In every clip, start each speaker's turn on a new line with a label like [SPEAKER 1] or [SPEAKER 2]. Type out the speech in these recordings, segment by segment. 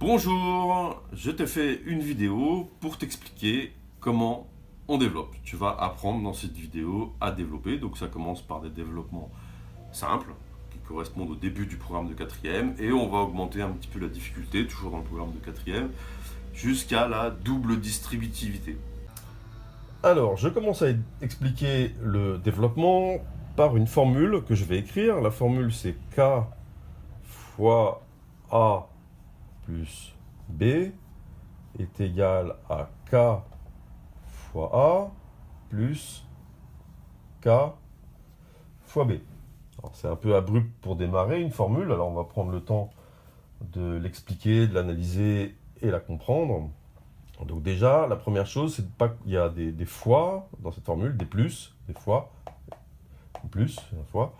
[SPEAKER 1] Bonjour, je te fais une vidéo pour t'expliquer comment on développe. Tu vas apprendre dans cette vidéo à développer, donc ça commence par des développements simples qui correspondent au début du programme de quatrième et on va augmenter un petit peu la difficulté, toujours dans le programme de quatrième, jusqu'à la double distributivité.
[SPEAKER 2] Alors, je commence à expliquer le développement par une formule que je vais écrire. La formule, c'est K fois A plus B est égal à K fois A plus K fois B. Alors, c'est un peu abrupt pour démarrer une formule, alors on va prendre le temps de l'expliquer, de l'analyser et la comprendre. Donc déjà, la première chose, c'est pas qu'il y a des fois dans cette formule, des plus, des fois, plus, une fois.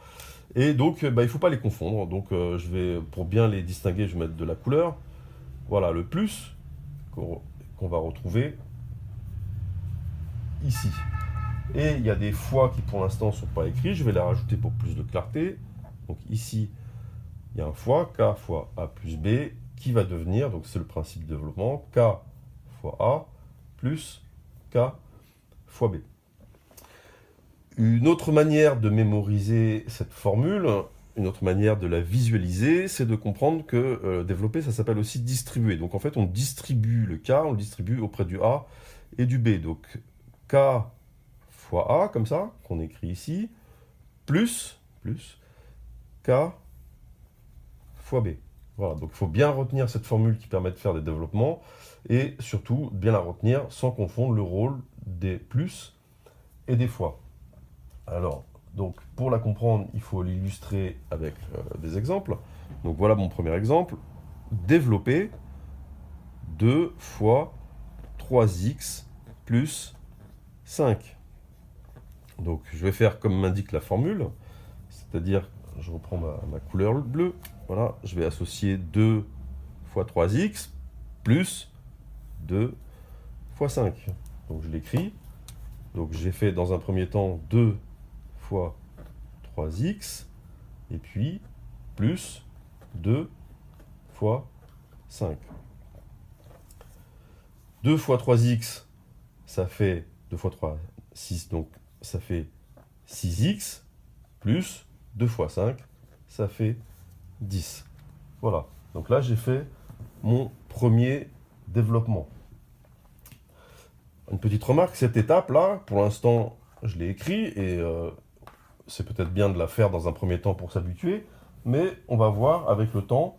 [SPEAKER 2] Et donc, il ne faut pas les confondre. Donc, pour bien les distinguer, je vais mettre de la couleur. Voilà, le plus qu'on va retrouver ici. Et il y a des fois qui, pour l'instant, ne sont pas écrits. Je vais les rajouter pour plus de clarté. Donc ici, il y a un fois, K fois A plus B, qui va devenir, donc c'est le principe de développement, K fois A plus K fois B. Une autre manière de mémoriser cette formule, une autre manière de la visualiser, c'est de comprendre que développer, ça s'appelle aussi distribuer. Donc en fait, on distribue le K, on le distribue auprès du A et du B. Donc K fois A, comme ça, qu'on écrit ici, plus K fois B. Voilà, donc il faut bien retenir cette formule qui permet de faire des développements et surtout bien la retenir sans confondre le rôle des plus et des fois. Alors, donc pour la comprendre, il faut l'illustrer avec des exemples. Donc voilà mon premier exemple. Développer 2 fois 3x plus 5. Donc je vais faire comme m'indique la formule, c'est-à-dire, je reprends ma couleur bleue. Voilà, je vais associer 2 fois 3x plus 2 fois 5. Donc je l'écris. Donc j'ai fait dans un premier temps 2 fois 3x, et puis plus 2 fois 5. 2 fois 3x, ça fait 2 fois 3, 6, donc ça fait 6x, plus 2 fois 5, ça fait 10. Voilà, donc là j'ai fait mon premier développement. Une petite remarque, cette étape-là, pour l'instant, je l'ai écrit et c'est peut-être bien de la faire dans un premier temps pour s'habituer, mais on va voir avec le temps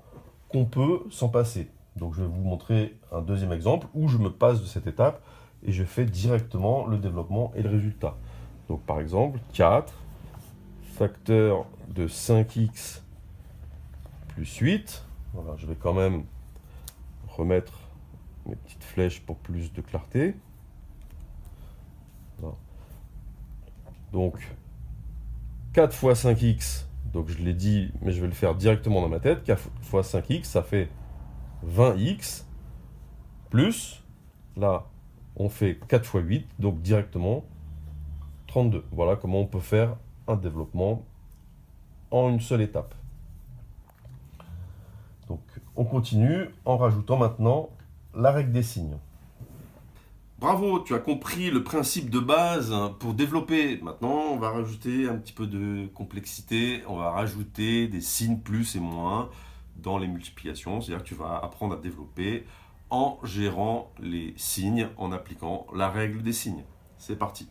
[SPEAKER 2] qu'on peut s'en passer. Donc je vais vous montrer un deuxième exemple où je me passe de cette étape et je fais directement le développement et le résultat. Donc par exemple, 4 facteur de 5x plus 8. Voilà, je vais quand même remettre mes petites flèches pour plus de clarté. Voilà. Donc 4 fois 5x, donc je l'ai dit, mais je vais le faire directement dans ma tête. 4 fois 5x, ça fait 20x, plus, là, on fait 4 fois 8, donc directement 32. Voilà comment on peut faire un développement en une seule étape. Donc, on continue en rajoutant maintenant la règle des signes.
[SPEAKER 1] Bravo, tu as compris le principe de base pour développer. Maintenant, on va rajouter un petit peu de complexité, on va rajouter des signes plus et moins dans les multiplications, c'est-à-dire que tu vas apprendre à développer en gérant les signes, en appliquant la règle des signes. C'est parti.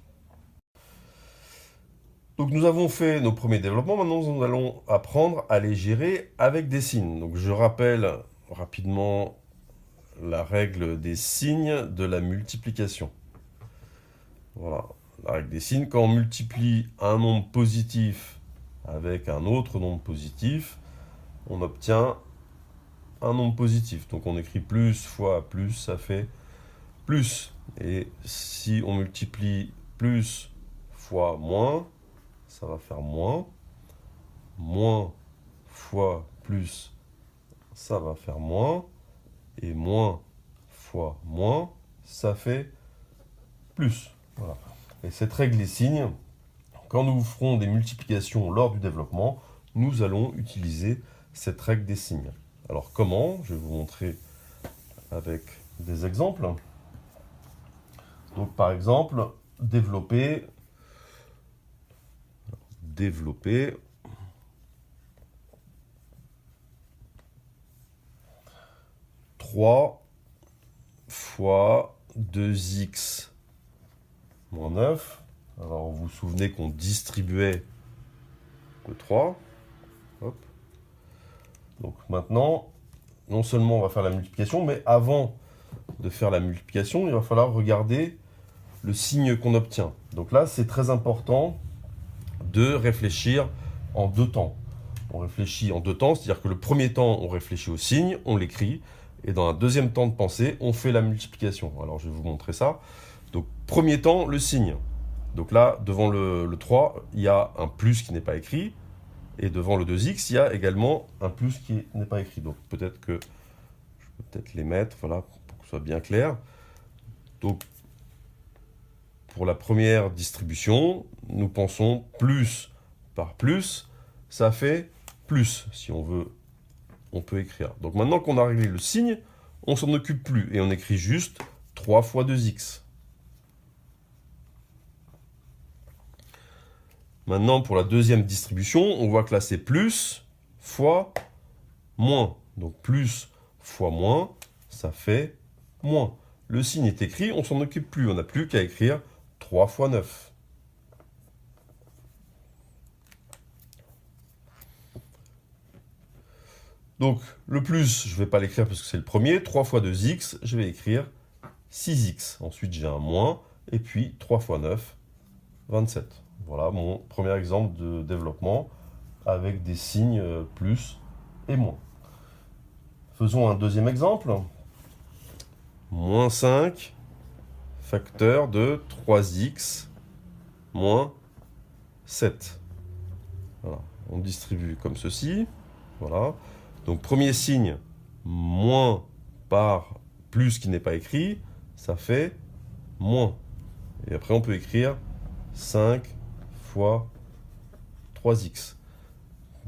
[SPEAKER 2] Donc nous avons fait nos premiers développements, maintenant nous allons apprendre à les gérer avec des signes. Donc je rappelle rapidement la règle des signes de la multiplication. Voilà, la règle des signes, quand on multiplie un nombre positif avec un autre nombre positif, on obtient un nombre positif. Donc on écrit plus fois plus, ça fait plus. Et si on multiplie plus fois moins, ça va faire moins. Moins fois plus, ça va faire moins. Et moins fois moins, ça fait plus. Voilà. Et cette règle des signes, quand nous ferons des multiplications lors du développement, nous allons utiliser cette règle des signes. Alors comment? Je vais vous montrer avec des exemples. Donc par exemple, développer 3 fois 2x moins 9. Alors vous vous souvenez qu'on distribuait le 3. Hop. Donc maintenant, non seulement on va faire la multiplication, mais avant de faire la multiplication, il va falloir regarder le signe qu'on obtient. Donc là, c'est très important de réfléchir en deux temps. On réfléchit en deux temps, c'est-à-dire que le premier temps, on réfléchit au signe, on l'écrit, et dans un deuxième temps de pensée, on fait la multiplication. Alors je vais vous montrer ça. Donc premier temps, le signe. Donc là, devant le 3, il y a un plus qui n'est pas écrit, et devant le 2x, il y a également un plus qui n'est pas écrit. Donc peut-être que je peux peut-être les mettre, voilà, pour que ce soit bien clair. Donc pour la première distribution, nous pensons plus par plus, ça fait plus. Si on veut, on peut écrire. Donc maintenant qu'on a réglé le signe, on s'en occupe plus et on écrit juste 3 fois 2x. Maintenant, pour la deuxième distribution, on voit que là, c'est plus fois moins. Donc plus fois moins, ça fait moins. Le signe est écrit, on s'en occupe plus. On n'a plus qu'à écrire 3 fois 9. Donc, le plus, je ne vais pas l'écrire parce que c'est le premier. 3 fois 2x, je vais écrire 6x. Ensuite, j'ai un moins. Et puis, 3 fois 9, 27. Voilà mon premier exemple de développement avec des signes plus et moins. Faisons un deuxième exemple. Moins 5 facteur de 3x moins 7. Voilà. On distribue comme ceci. Voilà. Donc premier signe, moins par plus qui n'est pas écrit, ça fait moins. Et après on peut écrire 5 fois 3x.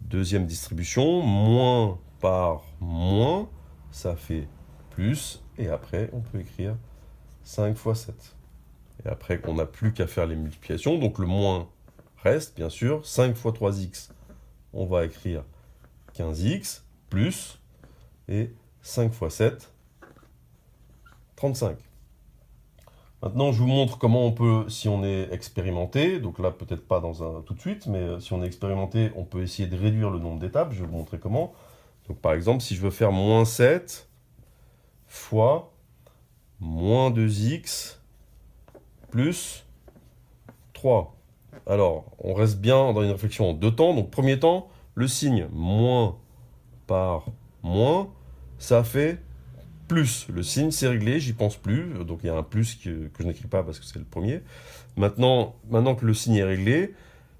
[SPEAKER 2] Deuxième distribution, moins par moins, ça fait plus. Et après on peut écrire 5 fois 7. Et après on n'a plus qu'à faire les multiplications, donc le moins reste bien sûr. 5 fois 3x, on va écrire 15x, plus, et 5 fois 7, 35. Maintenant, je vous montre comment on peut, si on est expérimenté, donc là, peut-être pas tout de suite, mais si on est expérimenté, on peut essayer de réduire le nombre d'étapes. Je vais vous montrer comment. Donc, par exemple, si je veux faire moins 7 fois moins 2x plus 3. Alors, on reste bien dans une réflexion en deux temps. Donc, premier temps, le signe moins par moins, ça fait plus. Le signe, c'est réglé, j'y pense plus. Donc, il y a un plus que je n'écris pas parce que c'est le premier. Maintenant que le signe est réglé,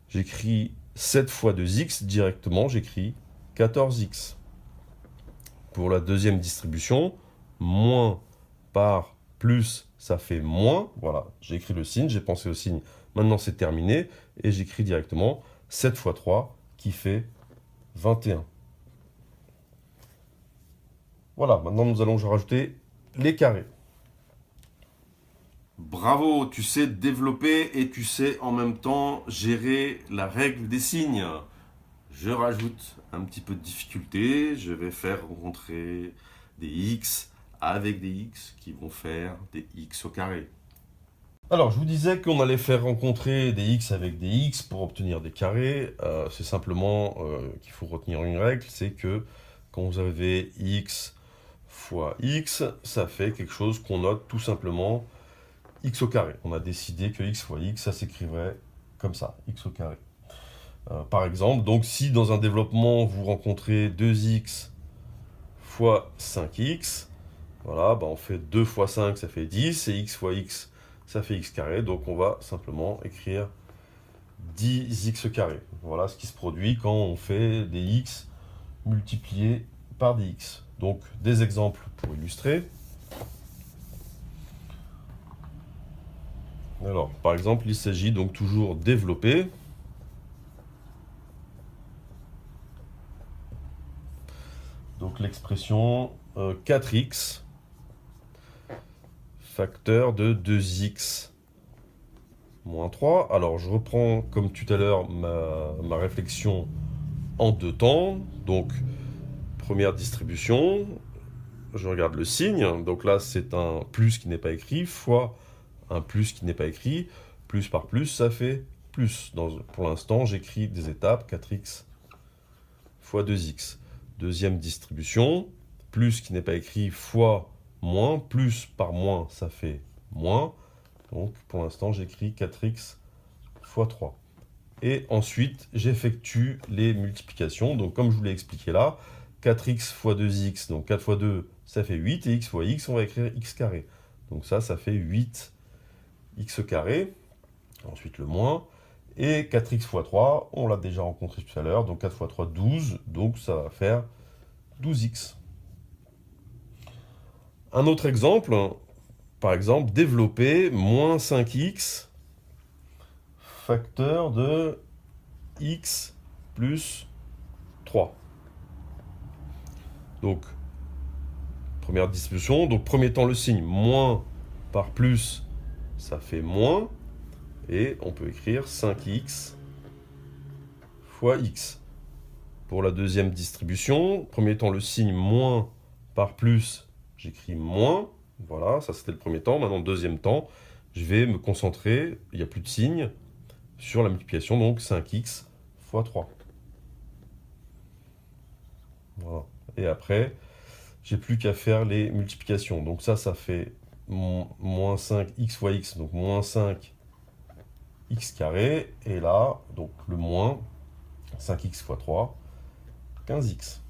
[SPEAKER 2] j'écris 7 fois 2x directement, j'écris 14x. Pour la deuxième distribution, moins par plus, ça fait moins. Voilà, j'ai écrit le signe, j'ai pensé au signe. Maintenant, c'est terminé. Et j'écris directement 7 fois 3 qui fait 21. Voilà, maintenant nous allons rajouter les carrés.
[SPEAKER 1] Bravo, tu sais développer et tu sais en même temps gérer la règle des signes. Je rajoute un petit peu de difficulté, je vais faire rencontrer des x avec des x qui vont faire des x au carré.
[SPEAKER 2] Alors, je vous disais qu'on allait faire rencontrer des x avec des x pour obtenir des carrés. C'est simplement qu'il faut retenir une règle, c'est que quand vous avez x fois x, ça fait quelque chose qu'on note tout simplement x au carré. On a décidé que x fois x, ça s'écrivait comme ça, x au carré. Par exemple, donc si dans un développement vous rencontrez 2x fois 5x, voilà, on fait 2 fois 5, ça fait 10, et x fois x, ça fait x carré. Donc on va simplement écrire 10x au carré. Voilà ce qui se produit quand on fait des x multipliés par des x. Donc des exemples pour illustrer. Alors, par exemple, il s'agit donc toujours développer. Donc l'expression 4x facteur de 2x moins 3. Alors je reprends comme tout à l'heure ma réflexion en deux temps. Donc première distribution, je regarde le signe. Donc là c'est un plus qui n'est pas écrit fois un plus qui n'est pas écrit. Plus par plus ça fait plus. Pour l'instant j'écris des étapes 4x fois 2x. Deuxième distribution, plus qui n'est pas écrit fois moins, plus par moins ça fait moins. Donc pour l'instant j'écris 4x fois 3. Et ensuite j'effectue les multiplications. Donc comme je vous l'ai expliqué là, 4x fois 2x, donc 4 fois 2 ça fait 8, et x fois x on va écrire x carré. Donc ça fait 8x carré. Ensuite le moins. Et 4x fois 3, on l'a déjà rencontré tout à l'heure, donc 4 fois 3, 12, donc ça va faire 12x. Un autre exemple, par exemple, développer moins 5x facteur de x plus 3. Donc, première distribution, donc premier temps le signe, moins par plus, ça fait moins. Et on peut écrire 5x fois x. Pour la deuxième distribution, premier temps le signe moins par plus, j'écris moins. Voilà, ça c'était le premier temps. Maintenant, deuxième temps, je vais me concentrer, il n'y a plus de signe, sur la multiplication, donc 5x fois 3. Voilà. Et après, j'ai plus qu'à faire les multiplications. Donc ça fait moins 5x fois x, donc moins 5 x carré, et là, donc le moins, 5x fois 3, 15x.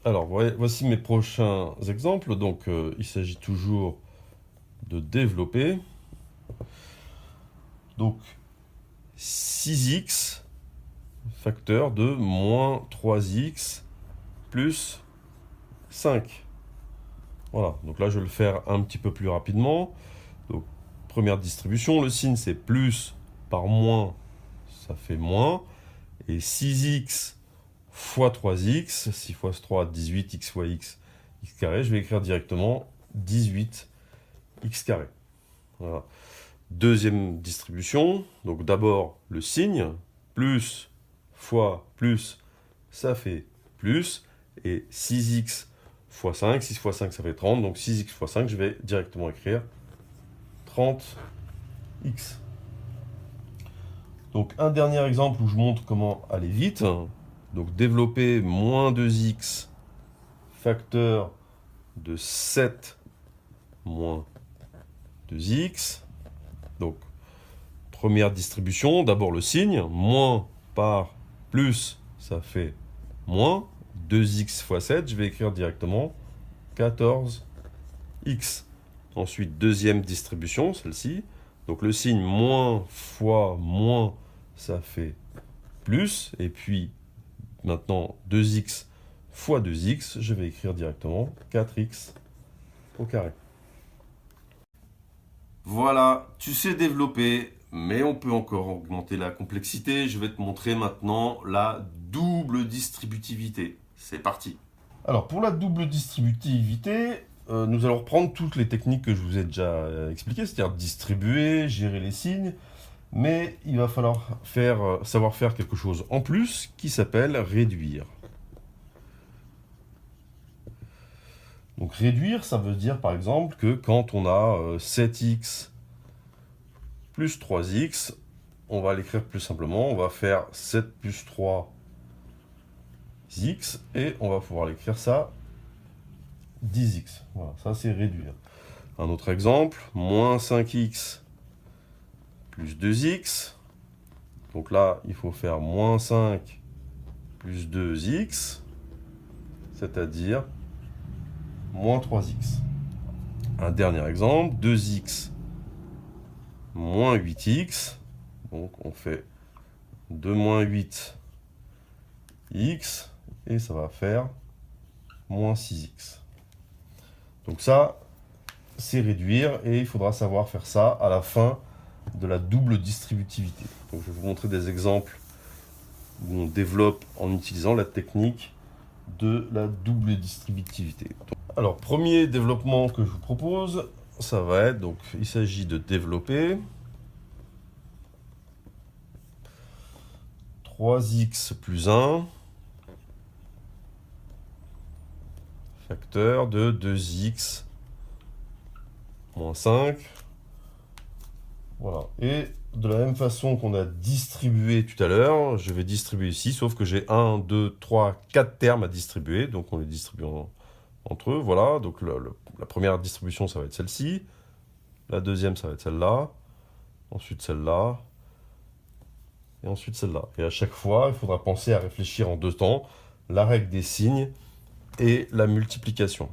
[SPEAKER 2] Alors, voici mes prochains exemples. Donc, il s'agit toujours de développer. Donc, 6x facteur de moins 3x plus 5. Voilà, donc là, je vais le faire un petit peu plus rapidement. Donc, première distribution, le signe c'est plus par moins, ça fait moins. Et 6x fois 3x, 6 fois 3, 18, x fois x, x carré, je vais écrire directement 18x carré. Voilà. Deuxième distribution, donc d'abord le signe, plus fois plus, ça fait plus. Et 6x fois 5, 6 fois 5 ça fait 30, donc 6x fois 5, je vais directement écrire 30x. Donc un dernier exemple où je montre comment aller vite. Donc développer moins 2x facteur de 7 moins 2x. Donc première distribution, d'abord le signe, moins par plus, ça fait moins. 2x fois 7, je vais écrire directement 14x. Ensuite, deuxième distribution, celle-ci. Donc le signe moins fois moins, ça fait plus. Et puis maintenant 2x fois 2x, je vais écrire directement 4x au carré.
[SPEAKER 1] Voilà, tu sais développer, mais on peut encore augmenter la complexité. Je vais te montrer maintenant la double distributivité. C'est parti.
[SPEAKER 2] Alors pour la double distributivité, nous allons reprendre toutes les techniques que je vous ai déjà expliquées, c'est-à-dire distribuer, gérer les signes, mais il va falloir savoir faire quelque chose en plus qui s'appelle réduire. Donc réduire, ça veut dire par exemple que quand on a 7x plus 3x, on va l'écrire plus simplement, on va faire 7 plus 3 x et on va pouvoir l'écrire ça 10x. Voilà, ça c'est réduire. Un autre exemple, moins 5x plus 2x. Donc là, il faut faire moins 5 plus 2x, c'est-à-dire moins 3x. Un dernier exemple, 2x moins 8x. Donc on fait 2 moins 8x et ça va faire moins 6x. Donc ça, c'est réduire et il faudra savoir faire ça à la fin de la double distributivité. Donc je vais vous montrer des exemples où on développe en utilisant la technique de la double distributivité. Alors, premier développement que je vous propose, ça va être, donc il s'agit de développer 3x plus 1 facteur de 2x moins 5. Voilà. Et de la même façon qu'on a distribué tout à l'heure, je vais distribuer ici, sauf que j'ai 1, 2, 3, 4 termes à distribuer. Donc on les distribue entre eux. Voilà. Donc la première distribution, ça va être celle-ci. La deuxième, ça va être celle-là. Ensuite celle-là. Et ensuite celle-là. Et à chaque fois, il faudra penser à réfléchir en deux temps. La règle des signes et la multiplication.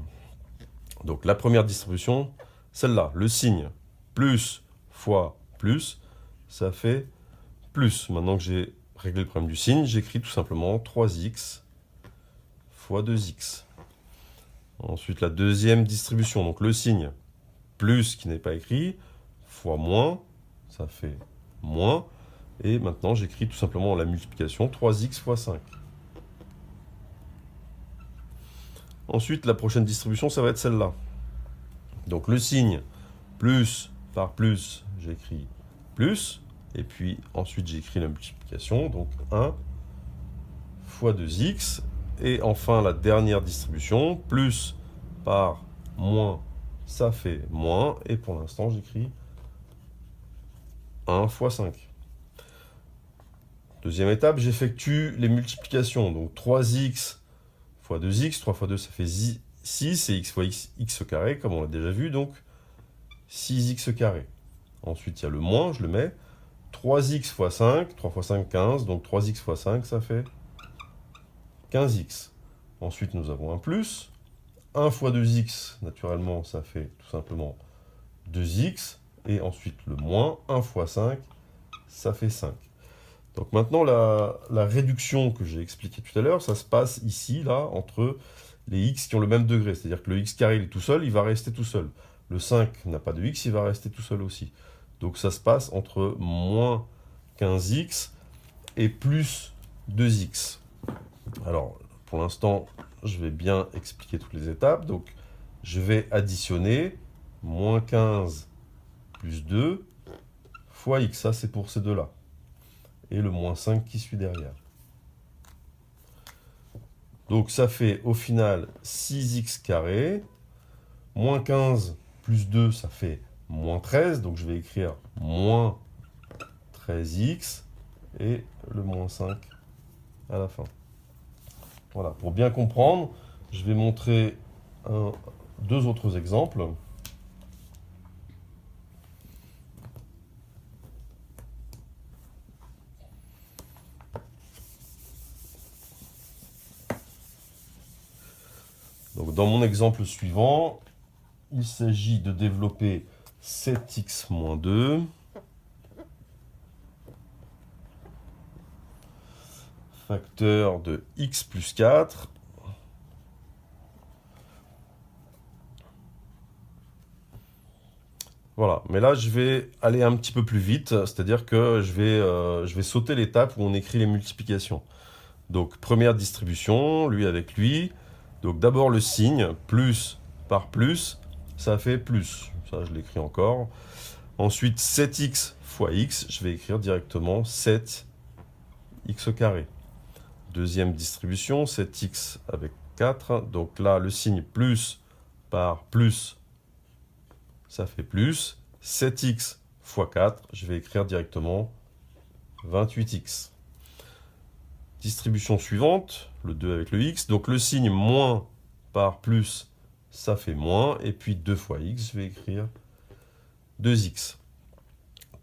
[SPEAKER 2] Donc la première distribution, celle-là, le signe plus fois plus, ça fait plus. Maintenant que j'ai réglé le problème du signe, j'écris tout simplement 3x fois 2x. Ensuite la deuxième distribution, donc le signe plus qui n'est pas écrit, fois moins, ça fait moins. Et maintenant j'écris tout simplement la multiplication 3x fois 5. Ensuite, la prochaine distribution, ça va être celle-là. Donc le signe plus par plus, j'écris plus. Et puis ensuite, j'écris la multiplication. Donc 1 fois 2x. Et enfin, la dernière distribution, plus par moins, ça fait moins. Et pour l'instant, j'écris 1 fois 5. Deuxième étape, j'effectue les multiplications. Donc 3x fois 2x, 3 fois 2, ça fait 6, et x fois x au carré, comme on l'a déjà vu, donc 6x carré. Ensuite, il y a le moins, je le mets. 3x fois 5, 3 fois 5, 15, donc 3x fois 5, ça fait 15x. Ensuite, nous avons un plus. 1 fois 2x, naturellement, ça fait tout simplement 2x. Et ensuite, le moins, 1 fois 5, ça fait 5. Donc maintenant, la réduction que j'ai expliquée tout à l'heure, ça se passe ici, là, entre les x qui ont le même degré. C'est-à-dire que le x carré, il est tout seul, il va rester tout seul. Le 5 n'a pas de x, il va rester tout seul aussi. Donc ça se passe entre moins 15x et plus 2x. Alors, pour l'instant, je vais bien expliquer toutes les étapes. Donc, je vais additionner moins 15 plus 2 fois x. Ça, c'est pour ces deux-là. Et le moins 5 qui suit derrière. Donc ça fait au final 6x carré. Moins 15 plus 2, ça fait moins 13. Donc je vais écrire moins 13x et le moins 5 à la fin. Voilà, pour bien comprendre, je vais montrer deux autres exemples. Donc, dans mon exemple suivant, il s'agit de développer 7x moins 2 facteur de x plus 4 Voilà, mais là je vais aller un petit peu plus vite, c'est-à-dire que je vais sauter l'étape où on écrit les multiplications. Donc première distribution, lui avec lui. Donc d'abord le signe, plus par plus, ça fait plus. Ça je l'écris encore. Ensuite 7x fois x, je vais écrire directement 7x au carré. Deuxième distribution, 7x avec 4. Donc là le signe plus par plus, ça fait plus. 7x fois 4, je vais écrire directement 28x. Distribution suivante, le 2 avec le x. Donc le signe moins par plus, ça fait moins. Et puis 2 fois x, je vais écrire 2x.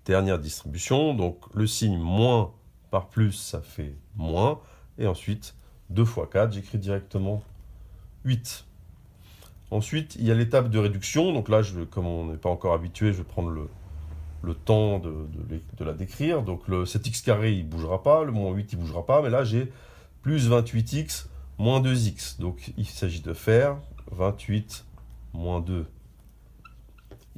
[SPEAKER 2] Dernière distribution, donc le signe moins par plus, ça fait moins. Et ensuite, 2 fois 4, j'écris directement 8. Ensuite, il y a l'étape de réduction. Donc là, comme on n'est pas encore habitué, je vais prendre le temps de la décrire. Donc le 7x carré, il ne bougera pas. Le moins 8, il ne bougera pas. Mais là, j'ai plus 28x moins 2x. Donc il s'agit de faire 28 moins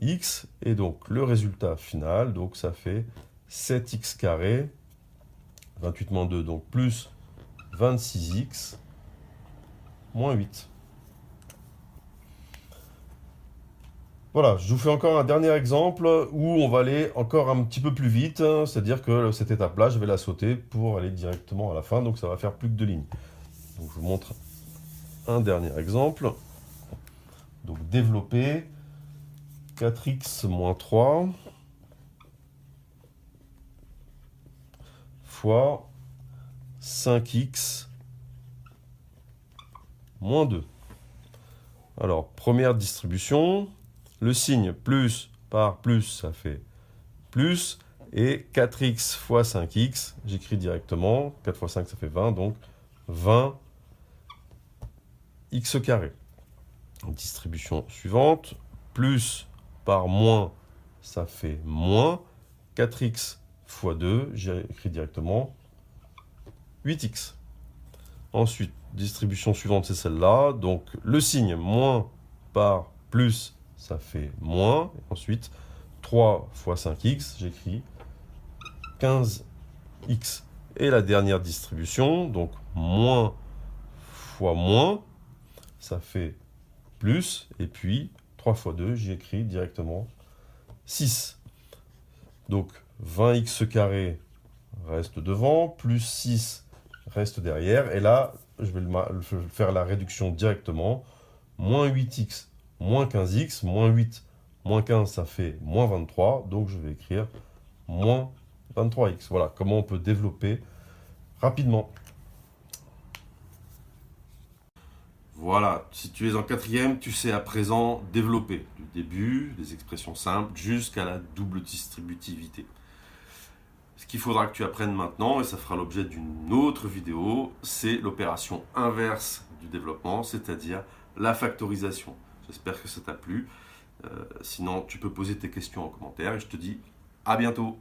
[SPEAKER 2] 2x. Et donc le résultat final, donc ça fait 7x carré. 28 moins 2, donc plus 26x moins 8. Voilà, je vous fais encore un dernier exemple où on va aller encore un petit peu plus vite, hein, c'est-à-dire que cette étape-là, je vais la sauter pour aller directement à la fin, donc ça va faire plus que 2 lignes. Donc je vous montre un dernier exemple. Donc développer 4x moins 3 fois 5x moins 2. Alors, première distribution, le signe plus par plus, ça fait plus, et 4x fois 5x, j'écris directement, 4 fois 5, ça fait 20, donc 20 x carré. Distribution suivante, plus par moins, ça fait moins, 4x fois 2, j'écris directement 8x. Ensuite, distribution suivante, c'est celle-là. Donc, le signe moins par plus, ça fait moins. Et ensuite, 3 fois 5x, j'écris 15x. Et la dernière distribution, donc moins fois moins, ça fait plus. Et puis, 3 fois 2, j'écris directement 6. Donc, 20x carré reste devant, plus 6 reste derrière. Et là, je vais faire la réduction directement. Moins 8x, moins 15x, moins 8, moins 15, ça fait moins 23. Donc, je vais écrire moins 23x. Voilà comment on peut développer rapidement.
[SPEAKER 1] Voilà, si tu es en quatrième, tu sais à présent développer du début, des expressions simples, jusqu'à la double distributivité. Ce qu'il faudra que tu apprennes maintenant, et ça fera l'objet d'une autre vidéo, c'est l'opération inverse du développement, c'est-à-dire la factorisation. J'espère que ça t'a plu. Sinon, tu peux poser tes questions en commentaire et je te dis à bientôt.